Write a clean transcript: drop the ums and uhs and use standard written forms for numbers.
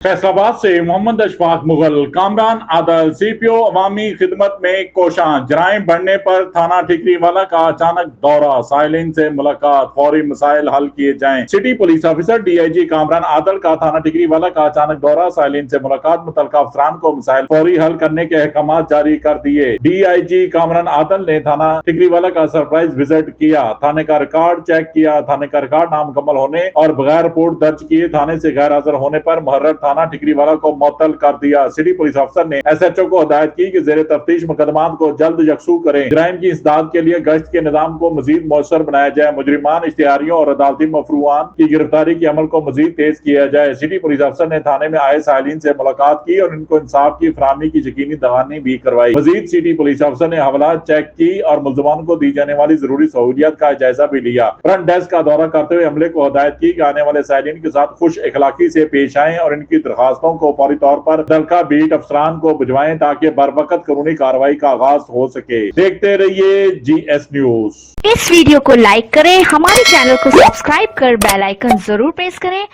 फैसलाबाद से मोहम्मद अशफाक मुगल। कामरान आदल सीपीओ अवामी खिदमत में कोशां। जराइम बढ़ने पर थाना ठिकरीवाला का अचानक दौरा। साइलिन से मुलाकात, फौरी मसाइल हल किए जाएं। City police officer DIG Kamran Adal का थाना ठिकरीवाला का अचानक दौरा। साइलिन से मुलाकात, मुतल्लिका अफसरान को मसाइल फौरी हल करने के अहकाम जारी कर दिए। डीआईजी कामरान आदल ने थाना ठिकरीवाला का सरप्राइज विजिट किया। थाने का रिकॉर्ड चेक किया। थाने का रिकॉर्ड नामुकम्मल होने और बगैर रिपोर्ट दर्ज किए थाने से गैर हाजिर होने पर मुहर्रर थाना ठिकरीवाला को मुअत्तल कर दिया। सिटी पुलिस अफसर ने एसएचओ को हिदायत की कि जेर तफ्तीश मुकदमात को जल्द यकसू करें। जराइम की इंसदाद के लिए गश्त के निजाम को मजीद मौसर बनाया जाए। मुजरिमान, इश्तिहारियों और अदालती मफरूआन की गिरफ्तारी के अमल को मजीद तेज किया जाए। सिटी पुलिस अफसर ने थाने में आए साइलिन से मुलाकात की और इनको इंसाफ की फराहमी की यकीनी दगानी भी करवाई। मजीद सिटी पुलिस अफसर ने हवाला चेक की और मुल्जिमान को दी जाने वाली जरूरी सहूलियत का जायजा भी लिया। फ्रंट डेस्क का दौरा करते हुए अमले को हिदायत की कि आने वाले साइलिन के साथ खुश इखलाकी से पेश आएं और इनकी दरखास्तों को फौरी तौर पर मुतल्लिका बीट अफसरान को भिजवाएं ताकि बरवकत कानूनी कार्रवाई का आगाज हो सके। देखते रहिए GS न्यूज। इस वीडियो को लाइक करें, हमारे चैनल को सब्सक्राइब कर बेल आइकन जरूर प्रेस करें।